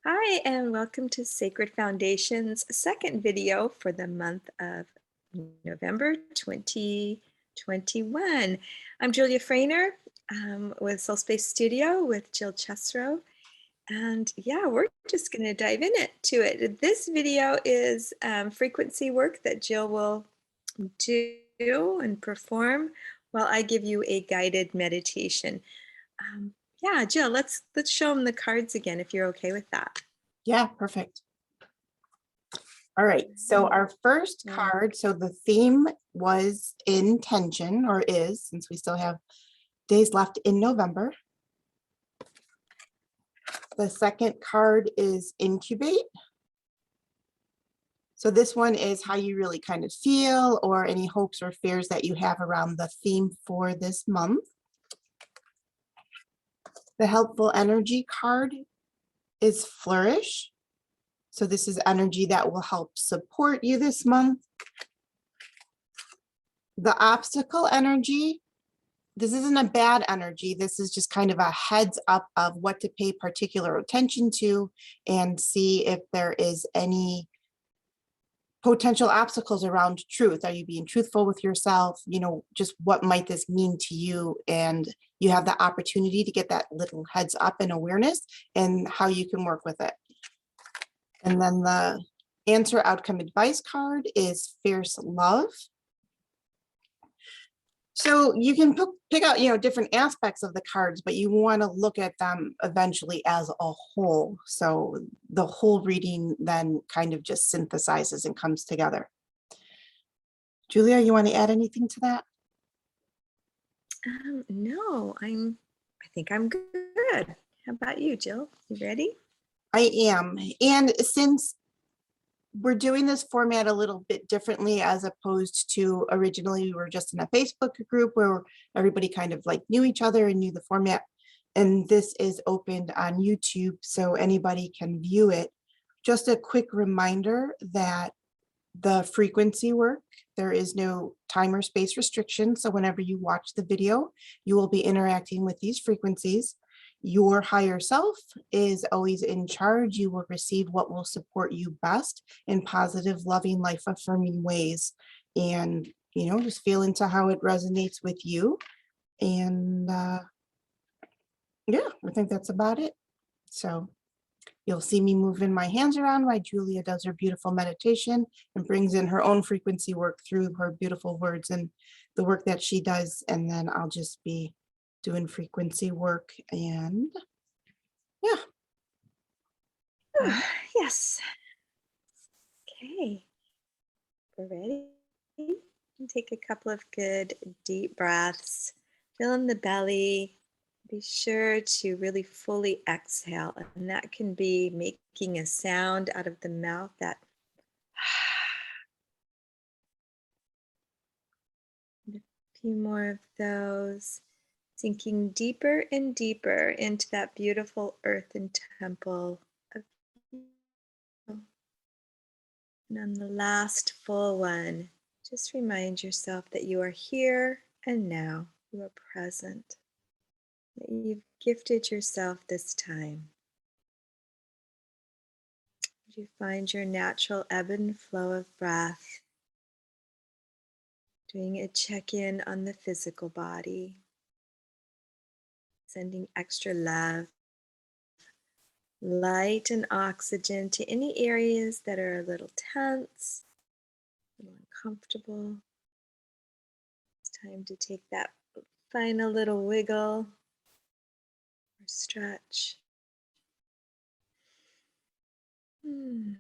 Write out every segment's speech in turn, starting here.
Hi, and welcome to Sacred Foundation's second video for the month of November 2021. I'm Julia Frainer with Soul Space Studio with Jill Chesrow. And yeah, we're just going to dive into it. This video is frequency work that Jill will do and perform while I give you a guided meditation. Um, yeah, Jill, let's show them the cards again if you're okay with that. Yeah, perfect. All right, so our first Yeah. card, so the theme was intention, or is, since we still have days left in November. The second card is incubate. So this one is how you really kind of feel or any hopes or fears that you have around the theme for this month. The helpful energy card is flourish. So this is energy that will help support you this month. The obstacle energy, this isn't a bad energy. This is just kind of a heads up of what to pay particular attention to and see if there is any potential obstacles around truth. Are you being truthful with yourself? You know, just what might this mean to you? And you have the opportunity to get that little heads up and awareness and how you can work with it. And then the answer outcome advice card is fierce love. So you can pick out, different aspects of the cards, but you want to look at them eventually as a whole. So the whole reading then kind of just synthesizes and comes together. Julia, you want to add anything to that? No, I think I'm good. How about you, Jill? You ready? I am. And since we're doing this format a little bit differently as opposed to originally we were just in a Facebook group where everybody kind of like knew each other and knew the format. And this is opened on YouTube so anybody can view it. Just a quick reminder that the frequency work, there is no time or space restriction. So whenever you watch the video, you will be interacting with these frequencies. Your higher self is always in charge. You will receive what will support you best in positive, loving, life affirming ways. And, just feel into how it resonates with you. And yeah, I think that's about it. So you'll see me moving my hands around while Julia does her beautiful meditation and brings in her own frequency work through her beautiful words and the work that she does. And then I'll just be doing frequency work and yeah. Yes. Okay. We're ready. And take a couple of good deep breaths. Fill in the belly. Be sure to really fully exhale. And that can be making a sound out of the mouth that a few more of those. Sinking deeper and deeper into that beautiful earthen temple of you. And on the last full one, just remind yourself that you are here and now. You are present, that you've gifted yourself this time. You find your natural ebb and flow of breath, doing a check-in on the physical body, sending extra love, light and oxygen to any areas that are a little tense, a little uncomfortable. It's time to take that final little wiggle or stretch. And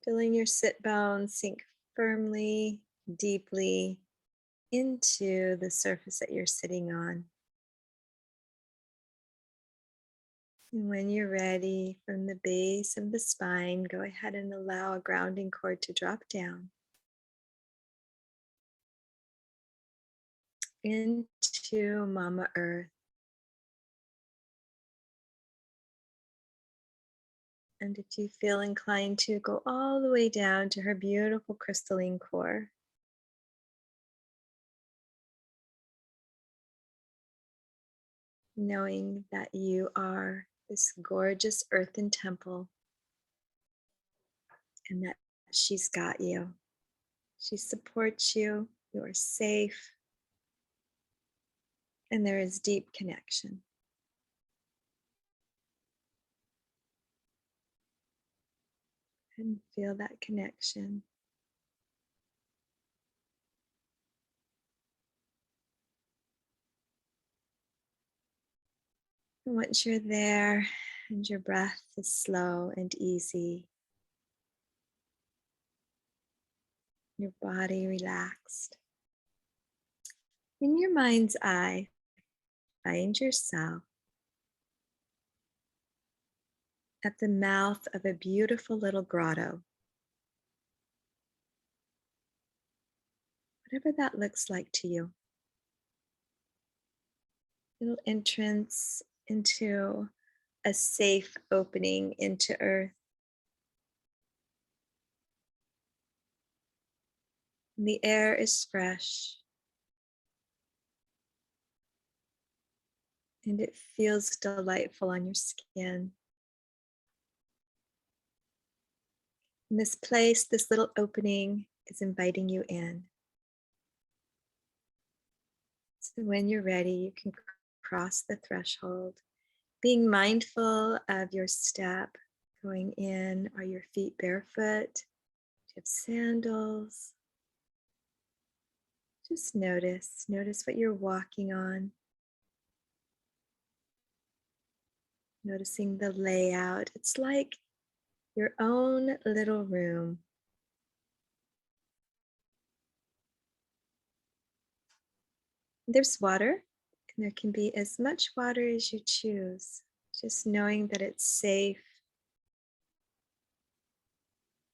feeling your sit bones sink firmly, deeply into the surface that you're sitting on. And when you're ready, from the base of the spine, go ahead and allow a grounding cord to drop down into Mama Earth. And if you feel inclined to, go all the way down to her beautiful crystalline core. knowing that you are this gorgeous earthen temple and that she's got you. She supports you, you are safe, and there is deep connection. And feel that connection. And once you're there and your breath is slow and easy, your body relaxed, in your mind's eye, find yourself at the mouth of a beautiful little grotto. Whatever that looks like to you. Little entrance into a safe opening into earth. And the air is fresh. And it feels delightful on your skin. And this place, this little opening, is inviting you in. So when you're ready, you can cross the threshold, being mindful of your step going in. Are your feet barefoot? Do you have sandals? Just notice what you're walking on. Noticing the layout. It's like your own little room. There's water, and there can be as much water as you choose. Just knowing that it's safe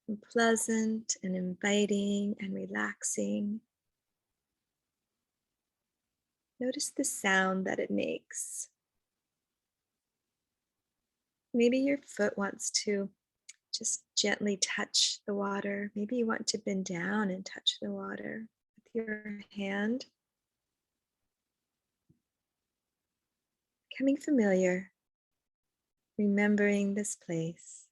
and pleasant and inviting and relaxing. Notice the sound that it makes. Maybe your foot wants to just gently touch the water. Maybe you want to bend down and touch the water with your hand. Becoming familiar, remembering this place.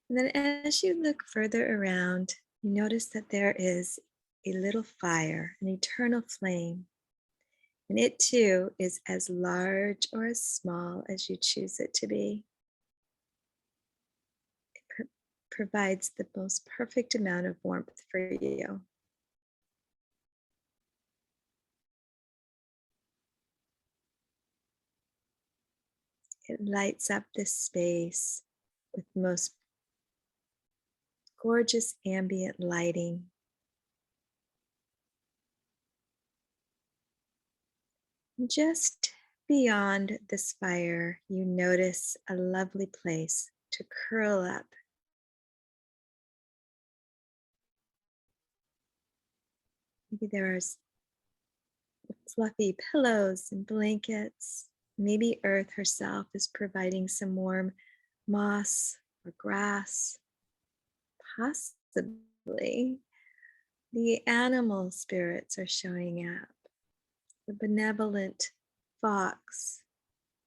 And then as you look further around, you notice that there is a little fire, an eternal flame. And it too is as large or as small as you choose it to be. It provides the most perfect amount of warmth for you. It lights up this space with most gorgeous ambient lighting. Just beyond this fire, you notice a lovely place to curl up. Maybe there are fluffy pillows and blankets. Maybe Earth herself is providing some warm moss or grass. Possibly the animal spirits are showing up. The benevolent fox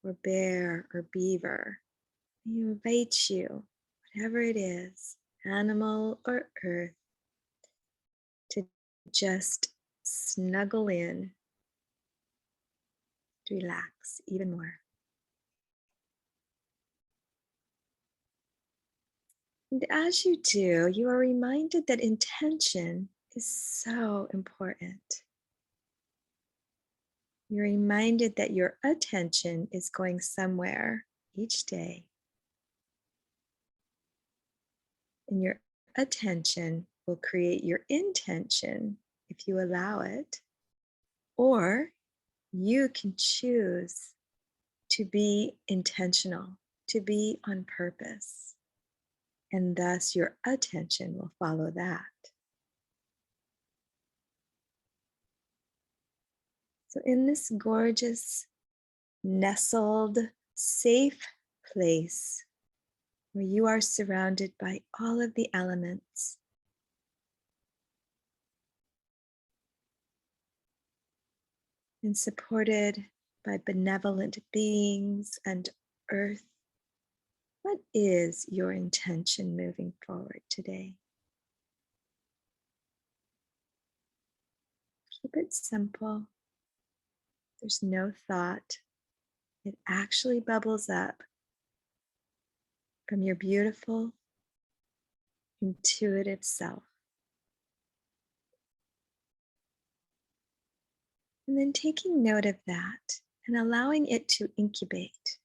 or bear or beaver. They invite you, whatever it is, animal or earth, to just snuggle in, to relax even more. And as you do, you are reminded that intention is so important. You're reminded that your attention is going somewhere each day. And your attention will create your intention if you allow it. Or you can choose to be intentional, to be on purpose. And thus your attention will follow that. So in this gorgeous, nestled, safe place where you are surrounded by all of the elements, and supported by benevolent beings and earth. What is your intention moving forward today? Keep it simple. There's no thought. It actually bubbles up from your beautiful, intuitive self. And then taking note of that and allowing it to incubate.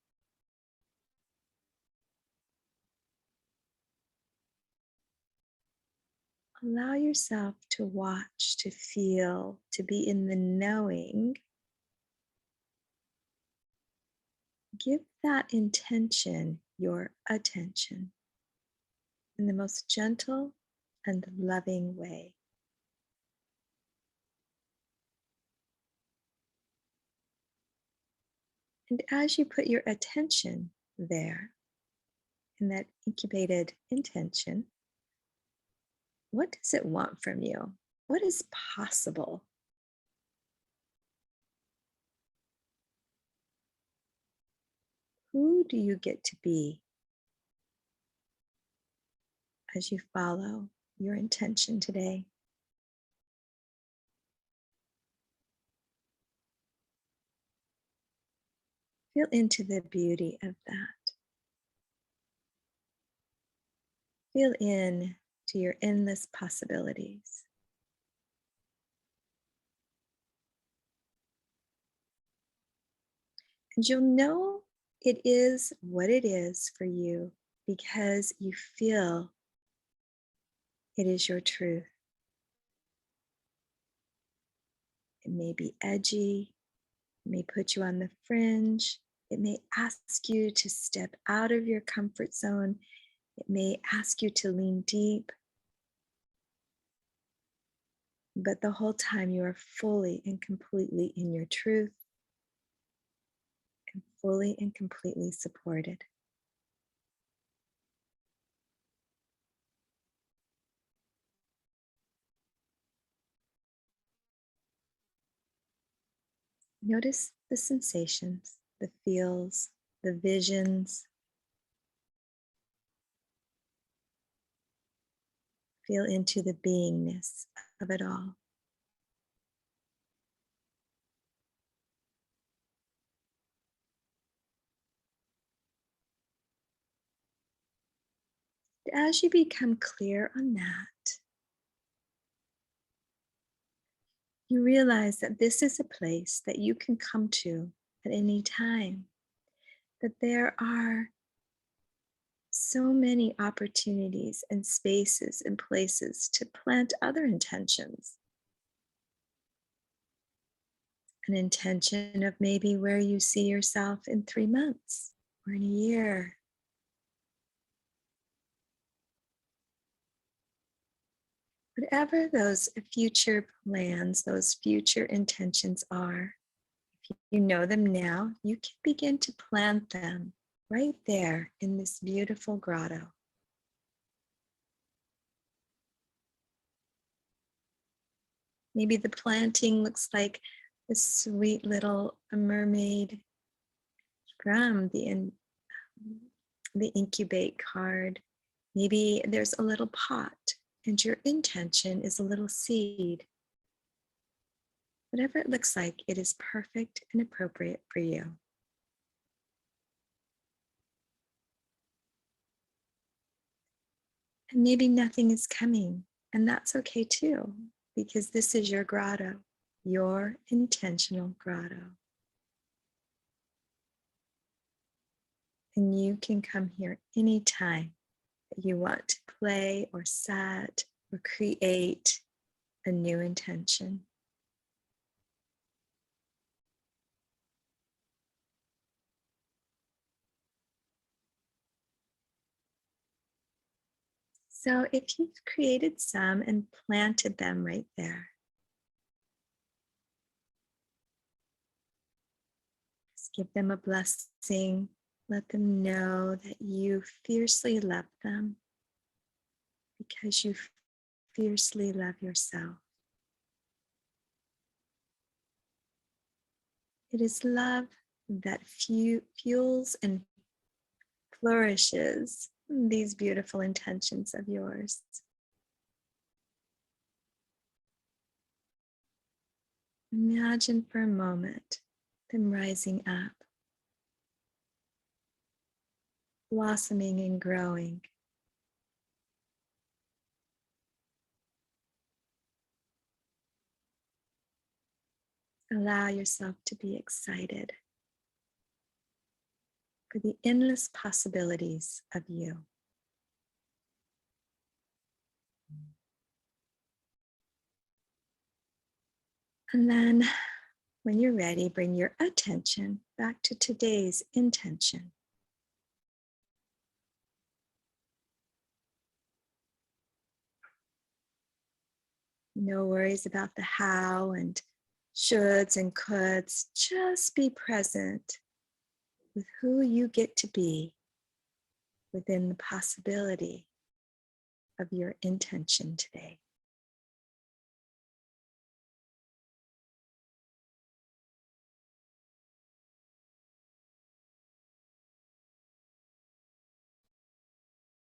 Allow yourself to watch, to feel, to be in the knowing. Give that intention your attention in the most gentle and loving way. And as you put your attention there, in that incubated intention, what does it want from you? What is possible? Who do you get to be as you follow your intention today? Feel into the beauty of that. Feel in to your endless possibilities. And you'll know it is what it is for you because you feel it is your truth. It may be edgy, it may put you on the fringe, it may ask you to step out of your comfort zone, it may ask you to lean deep. But the whole time you are fully and completely in your truth and fully and completely supported. Notice the sensations, the feels, the visions. Feel into the beingness of it all. As you become clear on that, you realize that this is a place that you can come to at any time, that there are so many opportunities and spaces and places to plant other intentions. An intention of maybe where you see yourself in 3 months or in a year. Whatever those future plans, those future intentions are, if you know them now, you can begin to plant them right there in this beautiful grotto. Maybe the planting looks like a sweet little mermaid from the incubate card. Maybe there's a little pot and your intention is a little seed. Whatever it looks like, it is perfect and appropriate for you. And maybe nothing is coming, and that's okay too, because this is your grotto, your intentional grotto. And you can come here anytime that you want to play or set or create a new intention. So if you've created some and planted them right there, just give them a blessing. Let them know that you fiercely love them because you fiercely love yourself. It is love that fuels and flourishes these beautiful intentions of yours. Imagine for a moment them rising up, blossoming and growing. Allow yourself to be excited for the endless possibilities of you. And then when you're ready, bring your attention back to today's intention. No worries about the how and shoulds and coulds. Just be present with who you get to be within the possibility of your intention today.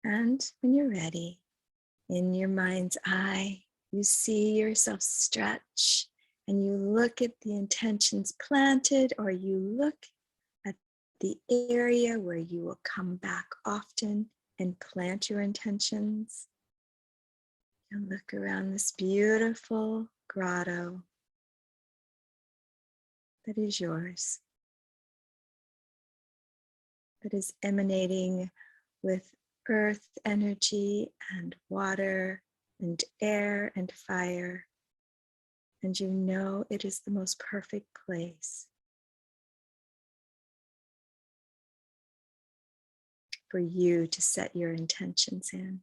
And when you're ready, in your mind's eye, you see yourself stretch and you look at the intentions planted, or you look at the area where you will come back often and plant your intentions. And look around this beautiful grotto that is yours, that is emanating with earth energy and water and air and fire. And you know it is the most perfect place for you to set your intentions in,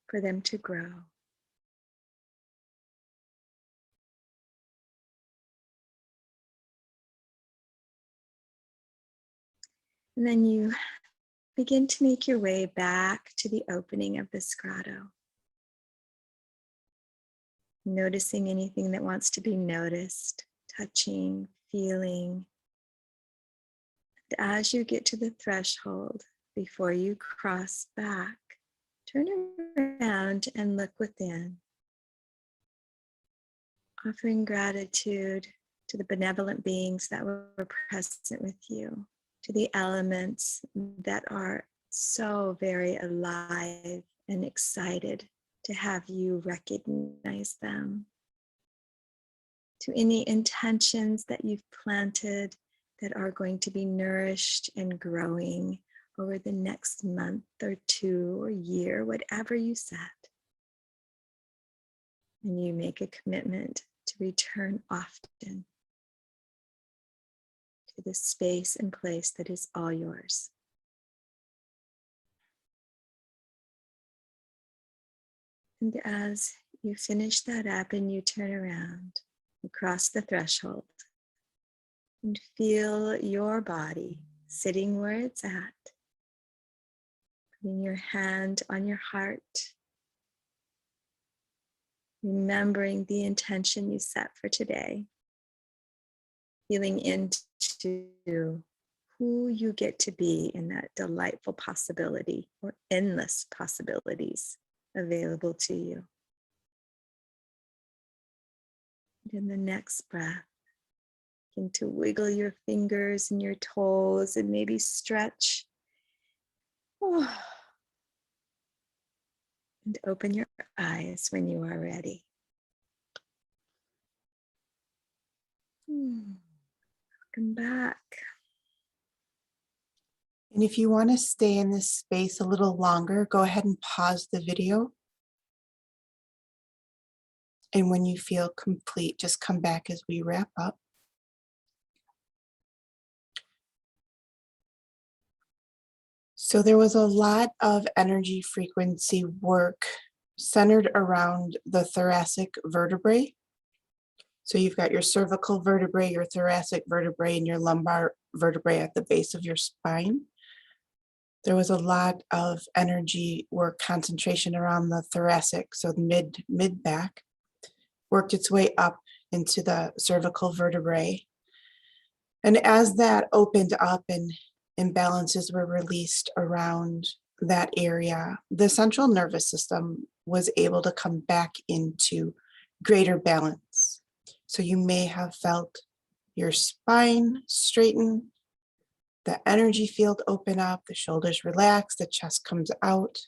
for them to grow. And then you begin to make your way back to the opening of this grotto, noticing anything that wants to be noticed, touching, feeling. And as you get to the threshold, before you cross back, turn around and look within, offering gratitude to the benevolent beings that were present with you, to the elements that are so very alive and excited to have you recognize them, to any intentions that you've planted that are going to be nourished and growing over the next month or two or year, whatever you set. And you make a commitment to return often to the space and place that is all yours. And as you finish that up and you turn around, you cross the threshold and feel your body sitting where it's at, putting your hand on your heart, remembering the intention you set for today, feeling into who you get to be in that delightful possibility or endless possibilities available to you. And in the next breath, begin to wiggle your fingers and your toes and maybe stretch. And open your eyes when you are ready. Welcome back. And if you want to stay in this space a little longer, go ahead and pause the video. And when you feel complete, just come back as we wrap up. So there was a lot of energy frequency work centered around the thoracic vertebrae. So you've got your cervical vertebrae, your thoracic vertebrae, and your lumbar vertebrae at the base of your spine. There was a lot of energy work concentration around the thoracic, so the mid back, worked its way up into the cervical vertebrae, And as that opened up and imbalances were released around that area, the central nervous system was able to come back into greater balance. So you may have felt your spine straighten, the energy field open up, the shoulders relax, the chest comes out.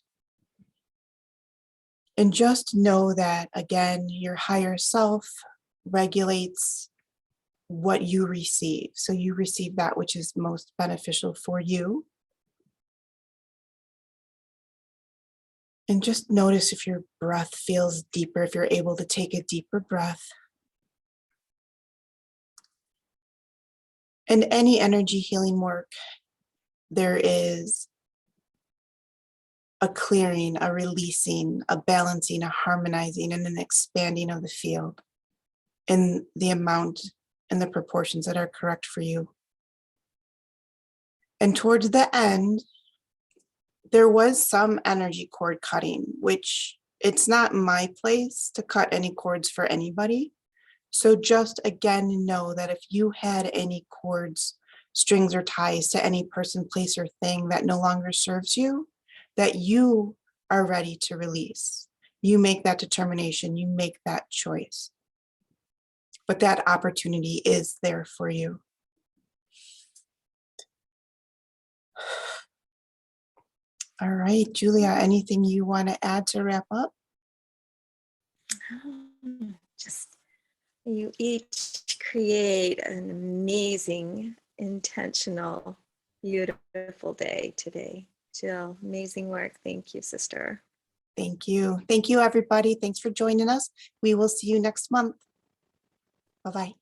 And just know that, again, your higher self regulates what you receive. So you receive that which is most beneficial for you. And just notice if your breath feels deeper, if you're able to take a deeper breath. And any energy healing work, there is a clearing, a releasing, a balancing, a harmonizing, and an expanding of the field in the amount and the proportions that are correct for you. And towards the end, there was some energy cord cutting, which it's not my place to cut any cords for anybody. So just again, know that if you had any cords, strings, or ties to any person, place, or thing that no longer serves you, that you are ready to release. You make that determination, you make that choice. But that opportunity is there for you. All right, Julia, anything you want to add to wrap up? Just you each create an amazing, intentional, beautiful day today. Jill, amazing work. Thank you, sister. Thank you. Thank you, everybody. Thanks for joining us. We will see you next month. Bye-bye.